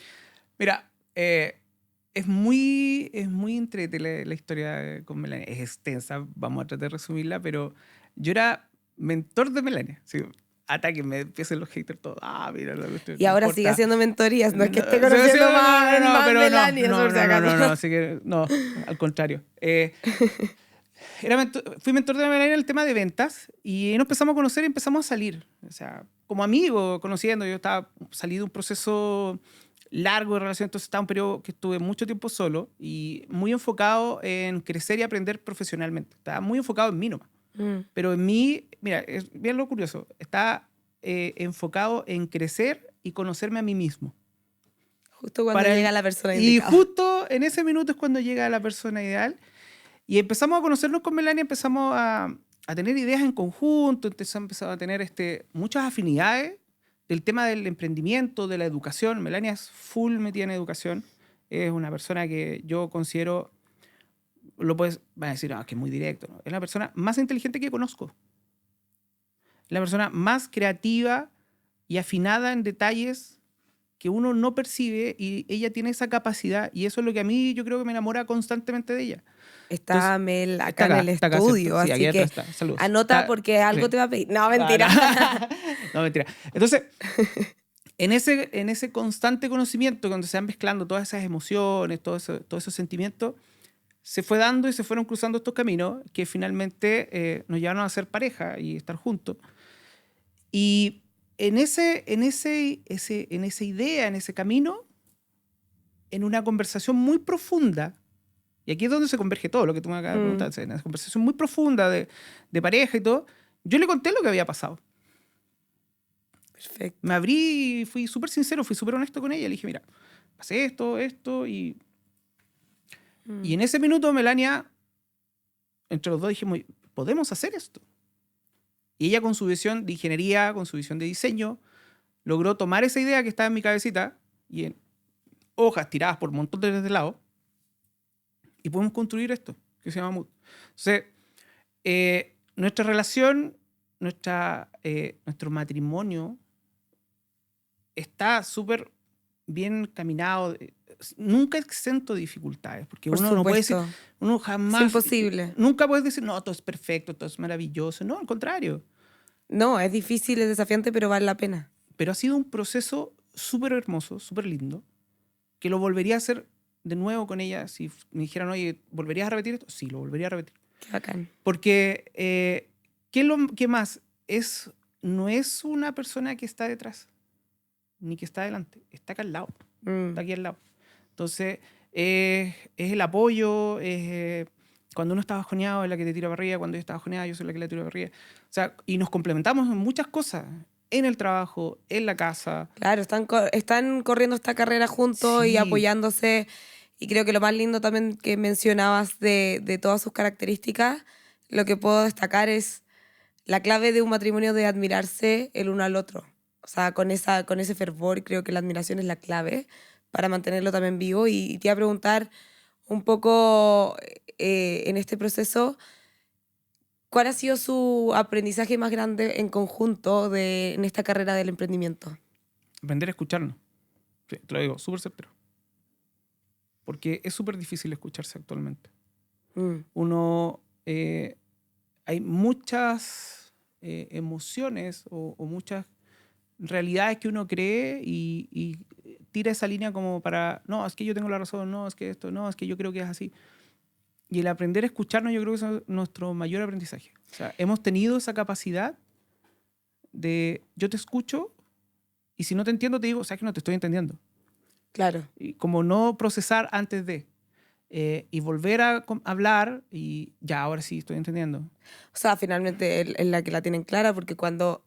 Mira, es muy entrete la historia con Melania. Es extensa, vamos a tratar de resumirla, pero yo era mentor de Melania. Sí, hasta que me empiecen los haters todos. Ah, mira, no, Y no ahora sigue importa. haciendo mentorías, no es que No, esté sí, sí, conociendo más, no, más pero Melanias, por si acaso. así que no, al contrario. Fui mentor de Melania en el tema de ventas y nos empezamos a conocer y empezamos a salir. O sea, como amigos, conociendo. Yo estaba salido de un proceso largo de relación, entonces estaba un periodo que estuve mucho tiempo solo y muy enfocado en crecer y aprender profesionalmente. Estaba muy enfocado en mí nomás. Mm, Pero en mí, mira, es bien lo curioso, está enfocado en crecer y conocerme a mí mismo. justo cuando llega la persona Y indicada. justo en ese minuto es cuando llega la persona ideal y empezamos a conocernos con Melania, empezamos a tener ideas en conjunto, empezamos a tener muchas afinidades del tema del emprendimiento, de la educación. Melania es full metida en educación. Es una persona que yo considero, van a decir, que es muy directo, ¿no? Es la persona más inteligente que conozco. Es la persona más creativa y afinada en detalles que uno no percibe y ella tiene esa capacidad y eso es lo que a mí yo creo que me enamora constantemente de ella. Entonces, Está Mel acá en el está acá, ¿cierto? estudio, Sí, aquí así atrás que está. Saludos. anota porque algo Sí. te va a pedir. No, Ah, mentira. no, mentira. Entonces, en ese constante conocimiento, cuando se van mezclando todas esas emociones, todos esos sentimientos, se fue dando y se fueron cruzando estos caminos que finalmente nos llevaron a ser pareja y estar juntos. Y en esa idea, en ese camino, en una conversación muy profunda, y aquí es donde se converge todo lo que tú me acabas de preguntar, en una conversación muy profunda de pareja y todo, yo le conté lo que había pasado. Perfecto. Me abrí, fui súper sincero, fui súper honesto con ella. Le dije, mira, pasé esto, y en ese minuto Melania, entre los dos dijimos, podemos hacer esto. Y ella con su visión de ingeniería, con su visión de diseño, logró tomar esa idea que estaba en mi cabecita y en hojas tiradas por un montón de lados y podemos construir esto, que se llama Mood. Entonces, nuestra relación, nuestro matrimonio está súper bien caminado, nunca exento de dificultades, porque Por uno no puede decir, supuesto. uno Es jamás, imposible. nunca puedes decir, no, todo es perfecto, todo es maravilloso. No, al contrario. No, es difícil, es desafiante, pero vale la pena. Pero ha sido un proceso súper hermoso, súper lindo, que lo volvería a hacer de nuevo con ella. Si me dijeran, oye, ¿volverías a repetir esto? Sí, lo volvería a repetir. Qué bacán. Porque, ¿qué más? No es una persona que está detrás, ni que está adelante, está acá al lado, está aquí al lado. Entonces, es el apoyo, cuando uno está bajoneado es la que te tira para arriba, cuando yo estaba bajoneada yo soy la que le tiro para arriba. O sea, y nos complementamos en muchas cosas, en el trabajo, en la casa. Claro, están corriendo esta carrera juntos y Sí. apoyándose. Y creo que lo más lindo también que mencionabas de todas sus características, lo que puedo destacar es la clave de un matrimonio de admirarse el uno al otro. O sea, con ese fervor creo que la admiración es la clave para mantenerlo también vivo. Y te iba a preguntar un poco en este proceso, ¿Cuál ha sido su aprendizaje más grande en conjunto en esta carrera del emprendimiento? Aprender a escucharnos. Sí, te lo digo, súper certero. Porque es súper difícil escucharse actualmente. Uno... hay muchas emociones o muchas realidades que uno cree y tira esa línea como para, no, es que yo tengo la razón, no, es que esto, no, es que yo creo que es así. Y el aprender a escucharnos yo creo que es nuestro mayor aprendizaje. O sea, hemos tenido esa capacidad de yo te escucho y si no te entiendo te digo, sabes que no te estoy entendiendo. Claro. Y como no procesar antes de... y volver a hablar y ya, ahora sí estoy entendiendo. O sea, finalmente es la que la tienen clara, porque cuando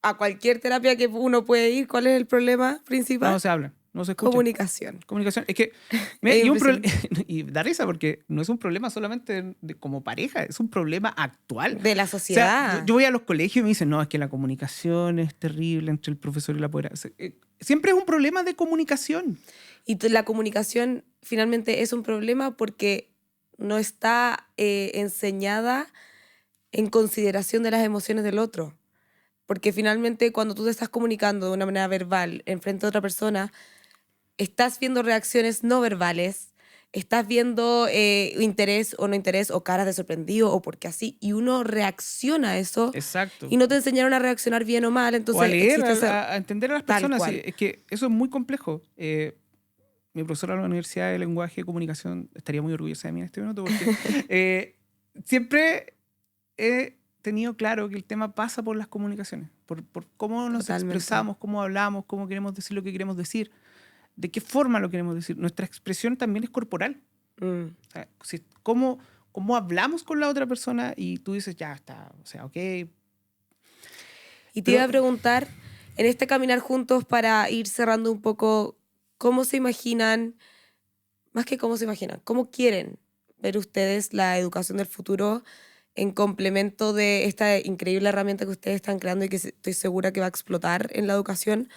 a cualquier terapia que uno puede ir, ¿cuál es el problema principal? No se habla, no se escucha. Comunicación. Comunicación. Es que y da risa porque no es un problema solamente como pareja, es un problema actual. De la sociedad. O sea, yo voy a los colegios y me dicen, no, es que la comunicación es terrible entre el profesor y la apoderada. Siempre es un problema de comunicación. Y la comunicación finalmente es un problema porque no está enseñada en consideración de las emociones del otro. Porque finalmente cuando tú te estás comunicando de una manera verbal enfrente de otra persona, estás viendo reacciones no verbales, estás viendo interés o no interés, o caras de sorprendido, o porque así, y uno reacciona a eso. Exacto. Y no te enseñaron a reaccionar bien o mal, entonces... O a leer, a entender a las personas. Tal cual. Es que eso es muy complejo. Mi profesora de la Universidad de Lenguaje y Comunicación estaría muy orgullosa de mí en este minuto porque siempre he tenido claro que el tema pasa por las comunicaciones, por cómo nos expresamos, cómo hablamos, cómo queremos decir lo que queremos decir, de qué forma lo queremos decir. Nuestra expresión también es corporal. O sea, cómo hablamos con la otra persona y tú dices, ya está, o sea, ok. Y te iba a preguntar, en este caminar juntos para ir cerrando un poco, ¿cómo se imaginan, más que cómo se imaginan, cómo quieren ver ustedes la educación del futuro en complemento de esta increíble herramienta que ustedes están creando y que estoy segura que va a explotar en la educación?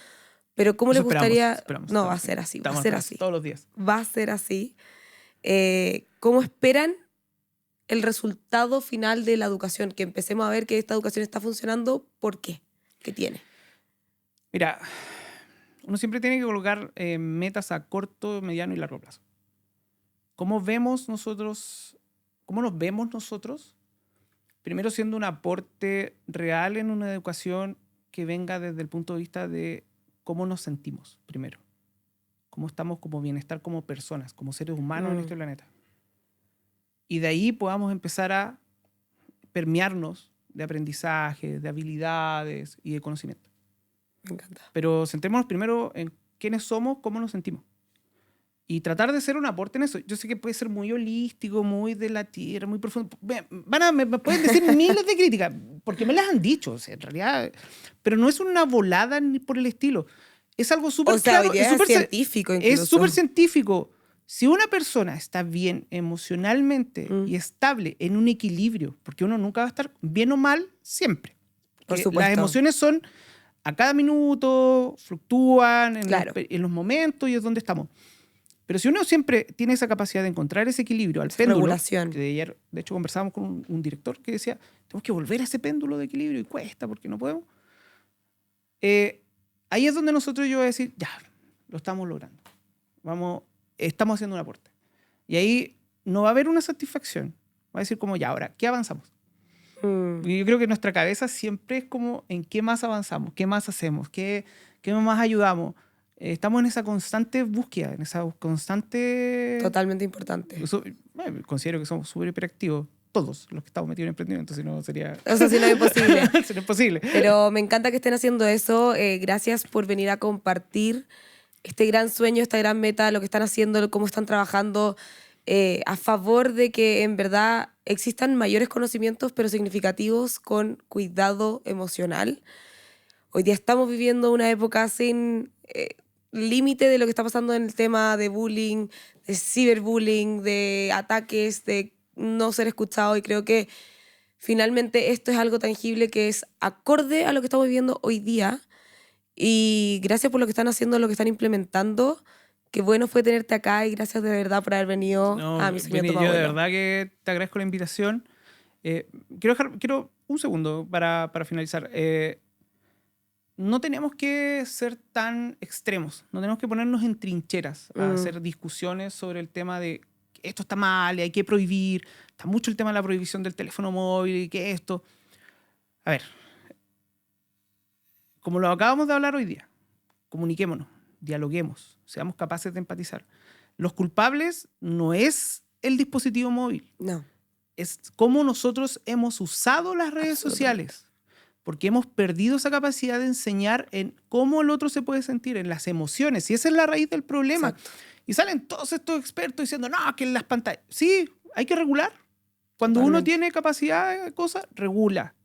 Pero ¿cómo les gustaría...? Esperamos, no, va a ser así, va a ser así. Todos los días. Va a ser así. ¿Cómo esperan el resultado final de la educación? Que empecemos a ver que esta educación está funcionando. ¿Por qué? ¿Qué tiene? Mira, uno siempre tiene que colocar metas a corto, mediano y largo plazo. ¿Cómo nos vemos nosotros? Primero siendo un aporte real en una educación que venga desde el punto de vista de cómo nos sentimos, primero. Cómo estamos como bienestar, como personas, como seres humanos en este planeta. Y de ahí podamos empezar a permearnos de aprendizaje, de habilidades y de conocimiento. Me encanta. Pero centrémonos primero en quiénes somos, cómo nos sentimos. Y tratar de ser un aporte en eso. Yo sé que puede ser muy holístico, muy de la tierra, muy profundo. Me pueden decir miles de críticas, porque me las han dicho, o sea, en realidad. Pero no es una volada ni por el estilo. Es algo súper claro. Es súper científico incluso. Es súper científico. Si una persona está bien emocionalmente y estable, en un equilibrio, porque uno nunca va a estar bien o mal siempre. Por supuesto. Las emociones son a cada minuto, fluctúan en los momentos y es donde estamos. Pero si uno siempre tiene esa capacidad de encontrar ese equilibrio al péndulo, regulación. que ayer, de hecho, conversábamos con un director que decía, tenemos que volver a ese péndulo de equilibrio y cuesta porque no podemos. Ahí es donde yo voy a decir, ya, lo estamos logrando. Estamos haciendo un aporte. Y ahí no va a haber una satisfacción. Va a decir como, ya, ahora, ¿qué avanzamos? Y yo creo que nuestra cabeza siempre es como, ¿en qué más avanzamos? ¿Qué más hacemos? ¿Qué más ayudamos? Estamos en esa constante búsqueda, en esa constante... Totalmente importante. Considero que somos súper hiperactivos, todos los que estamos metidos en emprendimiento, si no sería... O sea, si no es imposible. Sería imposible. Pero me encanta que estén haciendo eso. Gracias por venir a compartir este gran sueño, esta gran meta, lo que están haciendo, cómo están trabajando a favor de que en verdad existan mayores conocimientos, pero significativos, con cuidado emocional. Hoy día estamos viviendo una época sin límite de lo que está pasando en el tema de bullying, de ciberbullying, de ataques, de no ser escuchado, y creo que finalmente esto es algo tangible que es acorde a lo que estamos viviendo hoy día. Y gracias por lo que están haciendo, lo que están implementando. Qué bueno fue tenerte acá y gracias de verdad por haber venido a Mi Sueño Toma Vuelo. Yo de verdad que te agradezco la invitación. Quiero un segundo para finalizar. No tenemos que ser tan extremos, no tenemos que ponernos en trincheras a hacer discusiones sobre el tema de que esto está mal y hay que prohibir. Está mucho el tema de la prohibición del teléfono móvil y que esto... A ver, como lo acabamos de hablar hoy día, comuniquémonos, dialoguemos, seamos capaces de empatizar. Los culpables no es el dispositivo móvil, No. es cómo nosotros hemos usado las redes sociales. Porque hemos perdido esa capacidad de enseñar en cómo el otro se puede sentir, en las emociones. Y esa es la raíz del problema. Exacto. Y salen todos estos expertos diciendo, no, que en las pantallas... Sí, hay que regular. Cuando uno Totalmente. tiene capacidad de cosas, regula.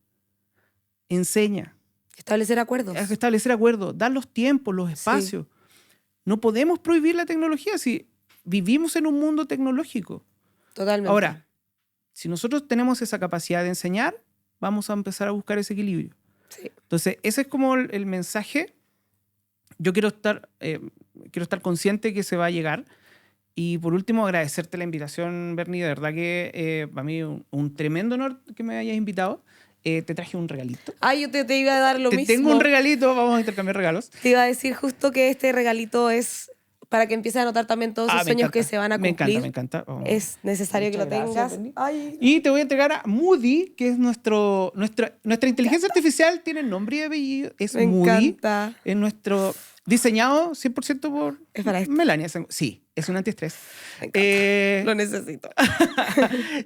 Enseña. Establecer acuerdos. Hay que establecer acuerdos, dar los tiempos, los espacios. No podemos prohibir la tecnología si vivimos en un mundo tecnológico. Totalmente. Ahora, si nosotros tenemos esa capacidad de enseñar, vamos a empezar a buscar ese equilibrio. Sí. Entonces, ese es como el mensaje. Yo quiero estar consciente que se va a llegar. Y por último, agradecerte la invitación, Bernie. De verdad que para mí un tremendo honor que me hayas invitado. Te traje un regalito. Yo te iba a dar lo mismo. Tengo un regalito, vamos a intercambiar regalos. Te iba a decir justo que este regalito es para que empieces a anotar también todos esos sueños que se van a cumplir. Me encanta. Oh. Es necesario que lo Muchas tengas. gracias, Bernie. Ay. Y te voy a entregar a Moody, que es nuestra inteligencia artificial, tiene nombre y apellido, es Me Moody. encanta. Es nuestro diseñado 100% por Es para esto. Melania. Sí, es un antiestrés. Me encanta. Lo necesito.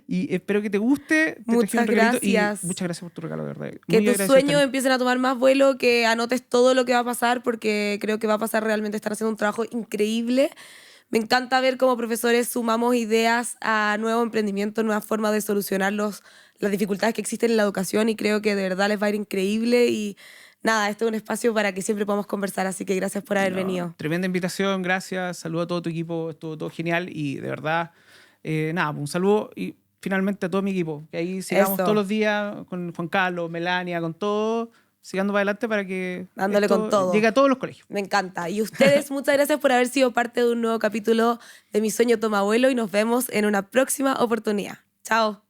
Y espero que te guste. Muchas traje un regalito gracias. Y muchas gracias por tu regalo, de verdad. Que Muy tus agradecido sueños también. empiecen a tomar más vuelo, que anotes todo lo que va a pasar, porque creo que va a pasar realmente. Están haciendo un trabajo increíble. Me encanta ver cómo profesores sumamos ideas a nuevos emprendimientos, nuevas formas de solucionar las dificultades que existen en la educación, y creo que de verdad les va a ir increíble. Y nada, este es un espacio para que siempre podamos conversar, así que gracias por haber venido. Tremenda invitación, gracias. Saludo a todo tu equipo, estuvo todo genial y de verdad, nada, un saludo y finalmente a todo mi equipo. Que ahí sigamos Eso. todos los días con Juan Carlos, Melania, con todo, sigando para adelante para que Dándole esto con todo. llegue a todos los colegios. Me encanta. Y ustedes, muchas gracias por haber sido parte de un nuevo capítulo de Mi Sueño Toma Vuelo, y nos vemos en una próxima oportunidad. Chao.